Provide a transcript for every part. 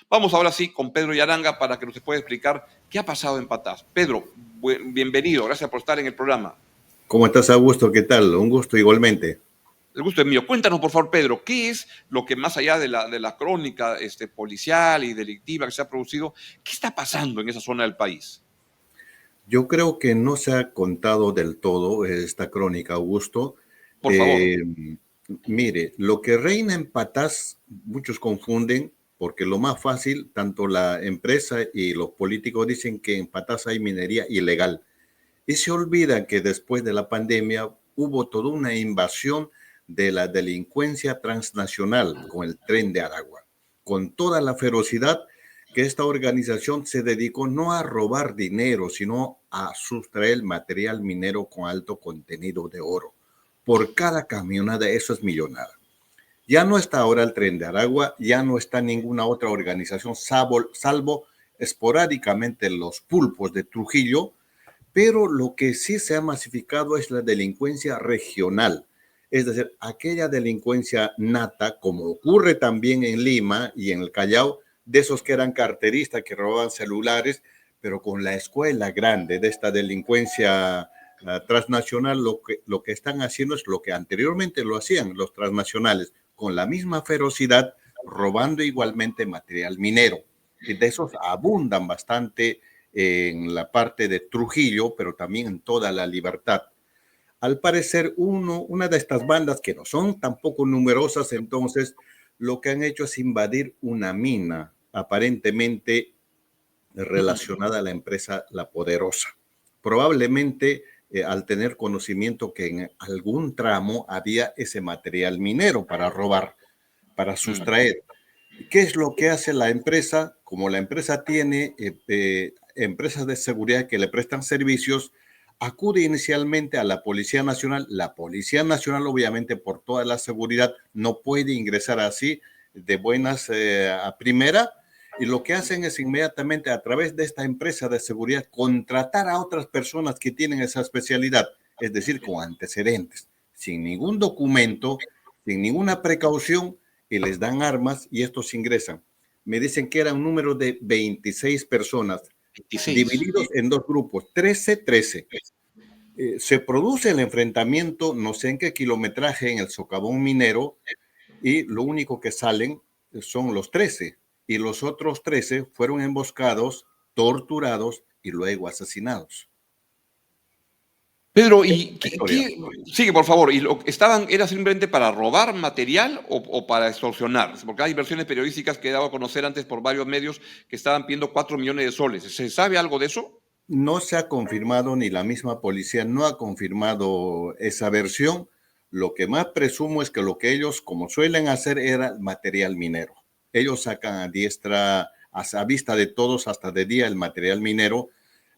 Vamos ahora sí con Pedro Yaranga para que nos pueda explicar qué ha pasado en Patás. Pedro, bienvenido, gracias por estar en el programa. ¿Cómo estás, Augusto? ¿Qué tal? Un gusto igualmente. El gusto es mío. Cuéntanos, por favor, Pedro, ¿qué es lo que más allá de la crónica policial y delictiva que se ha producido, qué está pasando en esa zona del país? Yo creo que no se ha contado del todo esta crónica, Augusto. Por favor. Eh, Mire, lo que reina en Patás, muchos confunden, porque lo más fácil, tanto la empresa y los políticos dicen que en Patás hay minería ilegal. Y se olvida que después de la pandemia hubo toda una invasión de la delincuencia transnacional con el Tren de Aragua, con toda la ferocidad que esta organización se dedicó no a robar dinero, sino a sustraer material minero con alto contenido de oro. Por cada camionada, eso es millonada. Ya no está ahora el Tren de Aragua, ya no está ninguna otra organización, salvo esporádicamente los pulpos de Trujillo, pero lo que sí se ha masificado es la delincuencia regional, es decir, aquella delincuencia nata, como ocurre también en Lima y en el Callao, de esos que eran carteristas, que robaban celulares, pero con la escuela grande de esta delincuencia transnacional, lo que están haciendo es lo que anteriormente lo hacían los transnacionales, con la misma ferocidad, robando igualmente material minero. Y de esos abundan bastante en la parte de Trujillo, pero también en toda la Libertad. Al parecer, una de estas bandas, que no son tampoco numerosas, entonces lo que han hecho es invadir una mina, aparentemente relacionada a la empresa La Poderosa. Probablemente al tener conocimiento que en algún tramo había ese material minero para robar, para sustraer. ¿Qué es lo que hace la empresa? Como la empresa tiene empresas de seguridad que le prestan servicios, acude inicialmente a la Policía Nacional. La Policía Nacional, obviamente, por toda la seguridad, no puede ingresar así de buenas a primera. Y lo que hacen es inmediatamente a través de esta empresa de seguridad contratar a otras personas que tienen esa especialidad, es decir, con antecedentes, sin ningún documento, sin ninguna precaución, y les dan armas y estos ingresan. Me dicen que era un número de 26 personas 26. divididos en dos grupos, 13-13. Se produce el enfrentamiento, no sé en qué kilometraje, en el socavón minero, y lo único que salen son los 13, y los otros 13 fueron emboscados, torturados y luego asesinados. Pedro, Esa es ¿y la historia. sigue, por favor? ¿Y era simplemente para robar material o para extorsionar? Porque hay versiones periodísticas que he dado a conocer antes por varios medios que estaban pidiendo 4 millones de soles. ¿Se sabe algo de eso? No se ha confirmado, ni la misma policía no ha confirmado esa versión. Lo que más presumo es que lo que ellos, como suelen hacer, era material minero. Ellos sacan a diestra, a vista de todos, hasta de día, el material minero.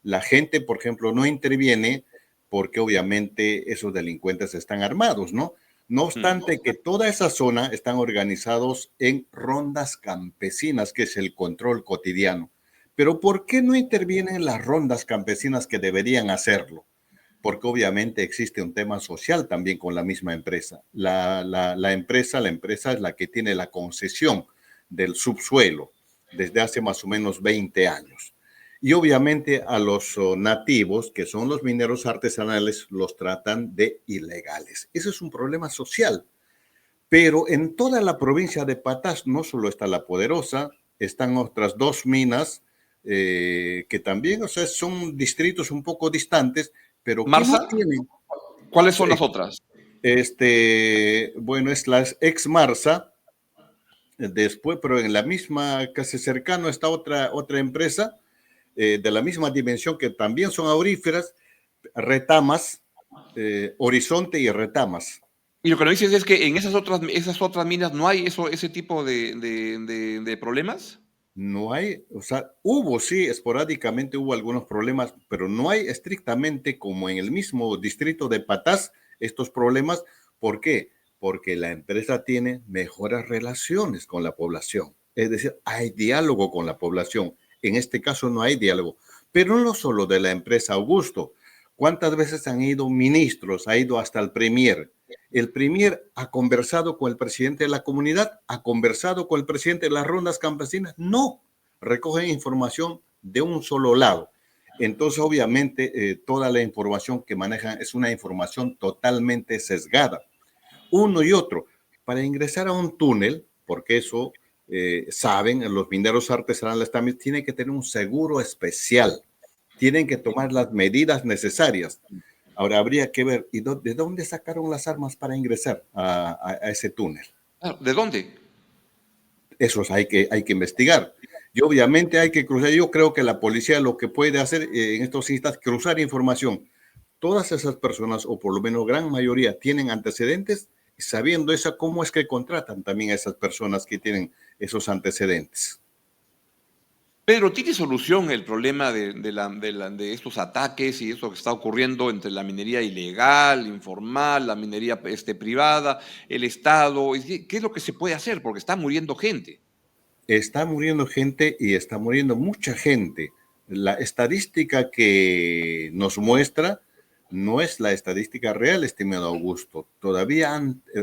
La gente, por ejemplo, no interviene porque obviamente esos delincuentes están armados, ¿no? No obstante que toda esa zona están organizados en rondas campesinas, que es el control cotidiano. Pero ¿por qué no intervienen las rondas campesinas que deberían hacerlo? Porque obviamente existe un tema social también con la misma empresa. La empresa es la que tiene la concesión del subsuelo desde hace más o menos 20 años. Y obviamente a los nativos, que son los mineros artesanales, los tratan de ilegales. Ese es un problema social. Pero en toda la provincia de Patás no solo está La Poderosa, están otras dos minas que también, o sea, son distritos un poco distantes, pero que no ¿Marsa? tienen. ¿Cuáles son las otras? Bueno, es la ex Marsa, después, pero en la misma, casi cercano está otra empresa de la misma dimensión que también son auríferas, Retamas, Horizonte y Retamas. Y lo que nos dices es que en esas otras minas no hay ese tipo de problemas. No hay, o sea, hubo, sí, esporádicamente hubo algunos problemas, pero no hay estrictamente como en el mismo distrito de Patás estos problemas. ¿Por qué? Porque la empresa tiene mejores relaciones con la población. Es decir, hay diálogo con la población. En este caso no hay diálogo, pero no solo de la empresa Augusto. ¿Cuántas veces han ido ministros? Ha ido hasta el premier. ¿El premier ha conversado con el presidente de la comunidad? ¿Ha conversado con el presidente de las rondas campesinas? No. Recogen información de un solo lado. Entonces, obviamente, toda la información que manejan es una información totalmente sesgada. Uno y otro. Para ingresar a un túnel, porque eso saben, los mineros artesanales también tienen que tener un seguro especial. Tienen que tomar las medidas necesarias. Ahora habría que ver, ¿y de dónde sacaron las armas para ingresar a ese túnel? ¿De dónde? Eso hay que investigar. Y obviamente hay que cruzar. Yo creo que la policía lo que puede hacer en estos instantes, cruzar información. Todas esas personas, o por lo menos gran mayoría, tienen antecedentes, y sabiendo eso, ¿cómo es que contratan también a esas personas que tienen esos antecedentes? Pedro, ¿tiene solución el problema de estos ataques y eso que está ocurriendo entre la minería ilegal, informal, la minería privada, el Estado? ¿Qué es lo que se puede hacer? Porque está muriendo gente. Está muriendo gente y está muriendo mucha gente. La estadística que nos muestra no es la estadística real, estimado Augusto. Todavía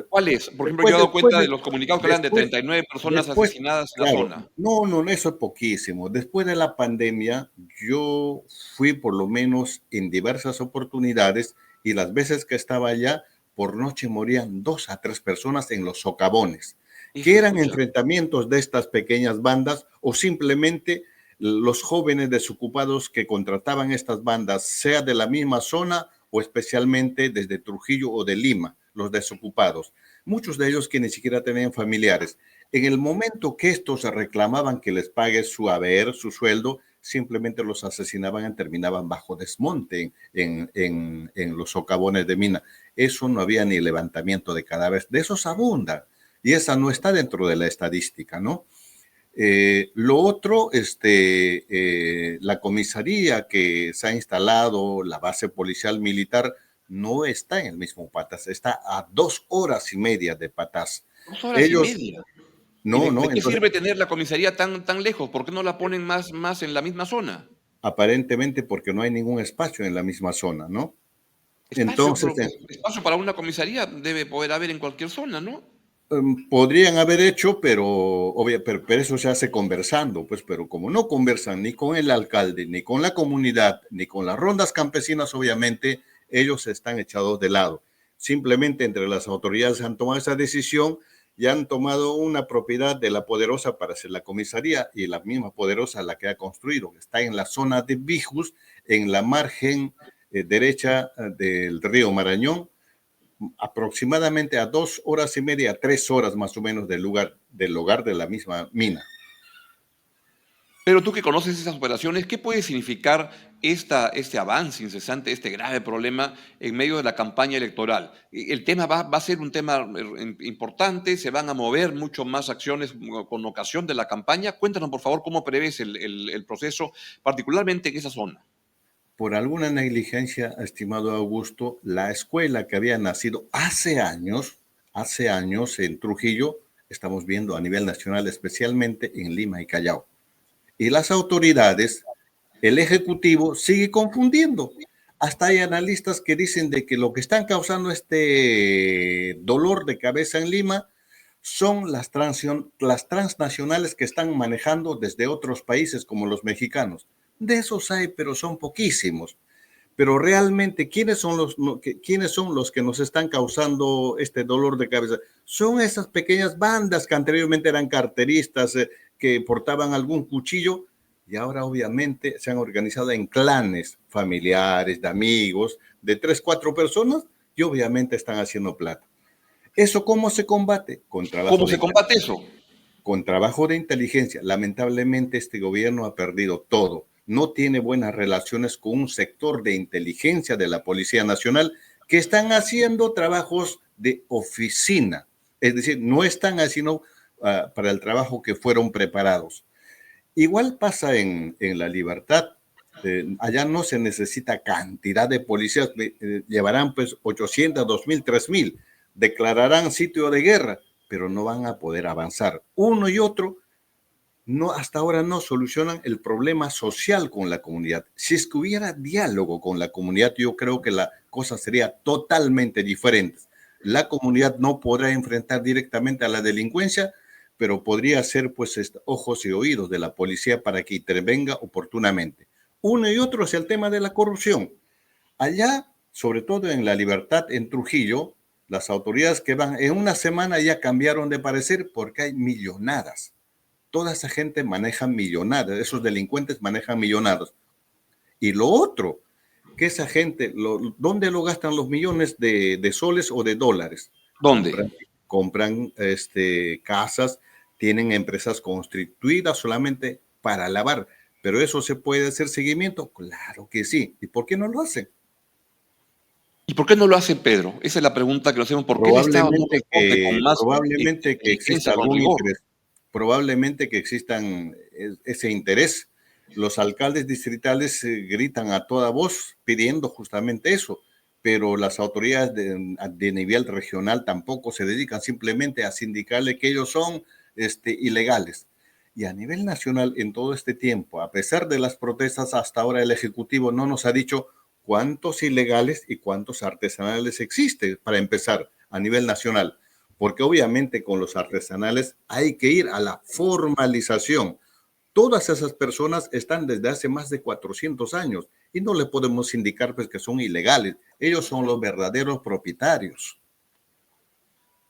¿Cuál es? Por ejemplo, yo he dado cuenta de los comunicados que hablan de después, 39 personas después, asesinadas en la claro, zona. no, no, eso es poquísimo. Después de la pandemia, yo fui por lo menos en diversas oportunidades y las veces que estaba allá, por noche morían 2 a 3 personas en los socavones, que Hijo de eran pucha. enfrentamientos de estas pequeñas bandas o simplemente los jóvenes desocupados que contrataban estas bandas, sea de la misma zona o especialmente desde Trujillo o de Lima, los desocupados. Muchos de ellos que ni siquiera tenían familiares. En el momento que estos reclamaban que les pague su haber, su sueldo, simplemente los asesinaban y terminaban bajo desmonte en los socavones de mina. Eso no había ni levantamiento de cadáveres, de esos abunda. Y esa no está dentro de la estadística, ¿no? Lo otro, la comisaría que se ha instalado, la base policial militar, no está en el mismo Patas, está a 2 horas y media de Patas. 2 horas y Ellos, media. ¿Y no, de no, qué entonces sirve tener la comisaría tan lejos? ¿Por qué no la ponen más en la misma zona? aparentemente porque no hay ningún espacio en la misma zona, ¿no? Espacio, Entonces, pero espacio para una comisaría debe poder haber en cualquier zona, ¿no? podrían haber hecho, pero eso se hace conversando, pues, pero como no conversan ni con el alcalde, ni con la comunidad, ni con las rondas campesinas, obviamente, ellos están echados de lado. Simplemente entre las autoridades han tomado esa decisión y han tomado una propiedad de la Poderosa para hacer la comisaría y la misma Poderosa la que ha construido. Está en la zona de Bijus, en la margen derecha del río Marañón, aproximadamente a 2 horas y media, 3 horas más o menos del hogar de la misma mina. Pero tú que conoces esas operaciones, ¿qué puede significar este avance incesante, este grave problema en medio de la campaña electoral? El tema va a ser un tema importante, se van a mover mucho más acciones con ocasión de la campaña. Cuéntanos, por favor, cómo prevés el proceso, particularmente en esa zona. Por alguna negligencia, estimado Augusto, la escuela que había nacido hace años en Trujillo, estamos viendo a nivel nacional, especialmente en Lima y Callao. Y las autoridades, el Ejecutivo sigue confundiendo. Hasta hay analistas que dicen de que lo que están causando este dolor de cabeza en Lima son las transnacionales que están manejando desde otros países como los mexicanos. De esos hay, pero son poquísimos. Pero realmente, ¿quiénes son los que nos están causando este dolor de cabeza? Son esas pequeñas bandas que anteriormente eran carteristas, que portaban algún cuchillo y ahora obviamente se han organizado en clanes familiares, de amigos, de 3, 4 personas y obviamente están haciendo plata. ¿Eso cómo se combate? ¿Cómo se combate eso? Con trabajo de inteligencia. Lamentablemente este gobierno ha perdido todo. No tiene buenas relaciones con un sector de inteligencia de la Policía Nacional que están haciendo trabajos de oficina. Es decir, no están haciendo para el trabajo que fueron preparados. Igual pasa en La Libertad. Allá no se necesita cantidad de policías. Llevarán pues 800, 2000, 3000. Declararán sitio de guerra, pero no van a poder avanzar. Uno y otro no, hasta ahora no solucionan el problema social con la comunidad. Si es que hubiera diálogo con la comunidad, yo creo que la cosa sería totalmente diferente. La comunidad no podrá enfrentar directamente a la delincuencia, pero podría ser pues ojos y oídos de la policía para que intervenga oportunamente. Uno y otro es el tema de la corrupción. Allá, sobre todo en La Libertad, en Trujillo, las autoridades que van en una semana ya cambiaron de parecer porque hay millonadas. Toda esa gente maneja millonadas, esos delincuentes manejan millonadas. Y lo otro, que esa gente, ¿dónde lo gastan los millones de soles o de dólares? ¿Dónde? Compran casas, tienen empresas constituidas solamente para lavar. Pero eso se puede hacer seguimiento, claro que sí. ¿Y por qué no lo hacen? ¿Y por qué no lo hace Pedro? Esa es la pregunta que nos hacemos. ¿Por qué el Estado no responde con más Probablemente que exista inteligencia, con algún rigor? interés, probablemente que existan ese interés. Los alcaldes distritales gritan a toda voz pidiendo justamente eso, pero las autoridades de nivel regional tampoco se dedican simplemente a sindicarle que ellos son ilegales. Y a nivel nacional, en todo este tiempo, a pesar de las protestas, hasta ahora el Ejecutivo no nos ha dicho cuántos ilegales y cuántos artesanales existen, para empezar, a nivel nacional. Porque obviamente con los artesanales hay que ir a la formalización. Todas esas personas están desde hace más de 400 años y no le podemos indicar pues, que son ilegales. Ellos son los verdaderos propietarios.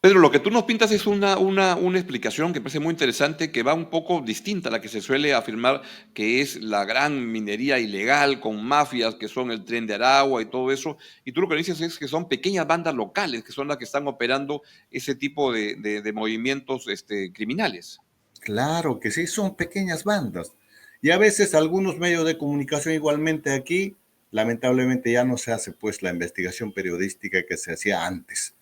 Pedro, lo que tú nos pintas es una explicación que parece muy interesante, que va un poco distinta a la que se suele afirmar que es la gran minería ilegal con mafias que son el Tren de Aragua y todo eso. Y tú lo que dices es que son pequeñas bandas locales que son las que están operando ese tipo de movimientos criminales. Claro que sí, son pequeñas bandas. Y a veces algunos medios de comunicación igualmente aquí, lamentablemente ya no se hace pues la investigación periodística que se hacía antes.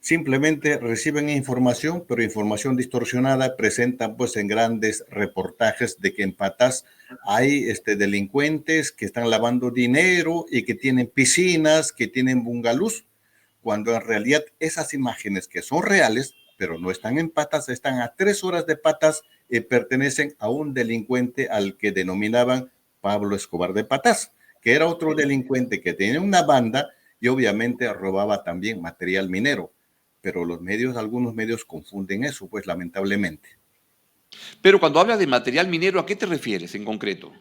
Simplemente reciben información, pero información distorsionada, presentan pues en grandes reportajes de que en Patas hay delincuentes que están lavando dinero y que tienen piscinas, que tienen bungalows, cuando en realidad esas imágenes que son reales, pero no están en Patas, están a 3 horas de Patas y pertenecen a un delincuente al que denominaban Pablo Escobar de Patas, que era otro delincuente que tenía una banda y obviamente robaba también material minero, pero los medios, algunos medios confunden eso, pues lamentablemente. Pero cuando habla de material minero, ¿a qué te refieres en concreto?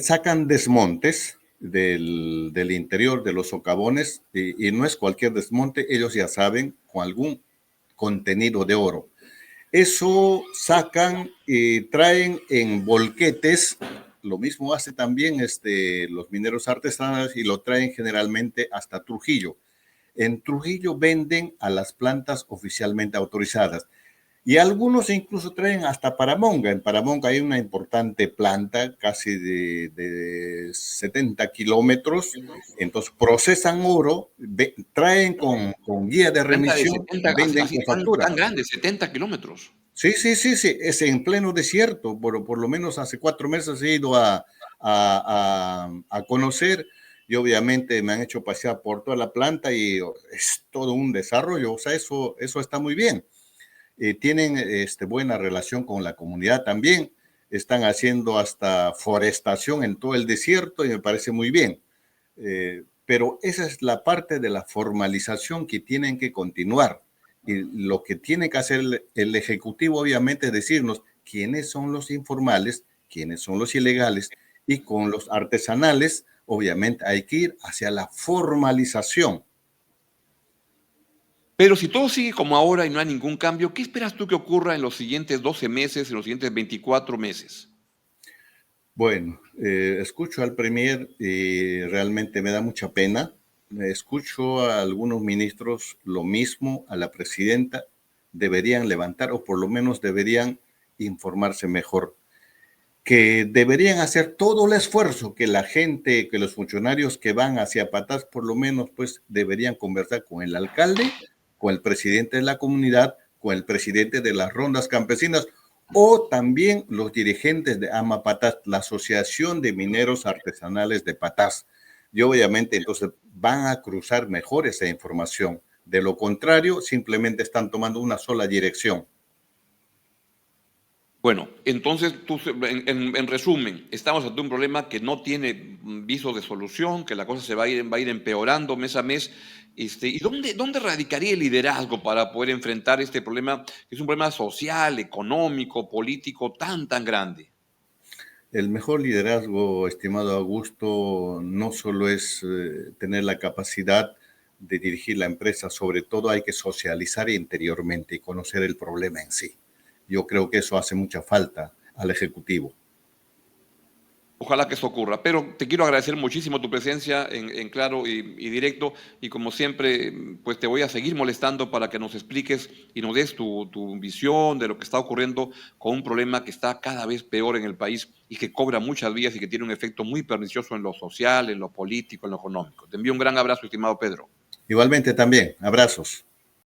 Sacan desmontes del interior de los socavones y no es cualquier desmonte, ellos ya saben, con algún contenido de oro. Eso sacan y traen en volquetes, lo mismo hace también los mineros artesanales y lo traen generalmente hasta Trujillo. En Trujillo venden a las plantas oficialmente autorizadas. Y algunos incluso traen hasta Paramonga. En Paramonga hay una importante planta, casi de 70 kilómetros. Entonces procesan oro, traen con guía de Planta de remisión y 70, así, venden así con factura. tan grande, 70 kilómetros. Sí, sí, sí, sí, es en pleno desierto. Por lo menos hace 4 meses he ido a conocer y obviamente me han hecho pasear por toda la planta y es todo un desarrollo. O sea, eso está muy bien. Tienen buena relación con la comunidad también, están haciendo hasta forestación en todo el desierto y me parece muy bien. Pero esa es la parte de la formalización que tienen que continuar. Y lo que tiene que hacer el Ejecutivo obviamente es decirnos quiénes son los informales, quiénes son los ilegales y con los artesanales obviamente hay que ir hacia la formalización. Pero si todo sigue como ahora y no hay ningún cambio, ¿qué esperas tú que ocurra en los siguientes 12 meses, en los siguientes 24 meses? Bueno, escucho al Premier y realmente me da mucha pena. Escucho a algunos ministros lo mismo, a la presidenta, deberían levantar o por lo menos deberían informarse mejor, que deberían hacer todo el esfuerzo que la gente, que los funcionarios que van hacia Patas, por lo menos pues deberían conversar con el alcalde, con el presidente de la comunidad, con el presidente de las rondas campesinas o también los dirigentes de Amapatas, la Asociación de Mineros Artesanales de Patas. Y obviamente entonces van a cruzar mejor esa información. De lo contrario, simplemente están tomando una sola dirección. Bueno, entonces, en resumen, estamos ante un problema que no tiene viso de solución, que la cosa va a ir empeorando mes a mes. ¿Y dónde radicaría el liderazgo para poder enfrentar este problema, que es un problema social, económico, político tan grande? El mejor liderazgo, estimado Augusto, no solo es tener la capacidad de dirigir la empresa, sobre todo hay que socializar interiormente y conocer el problema en sí. Yo creo que eso hace mucha falta al Ejecutivo. Ojalá que eso ocurra, pero te quiero agradecer muchísimo tu presencia en claro y directo, y como siempre, pues te voy a seguir molestando para que nos expliques y nos des tu visión de lo que está ocurriendo con un problema que está cada vez peor en el país y que cobra muchas vías y que tiene un efecto muy pernicioso en lo social, en lo político, en lo económico. Te envío un gran abrazo, estimado Pedro. Igualmente también, abrazos.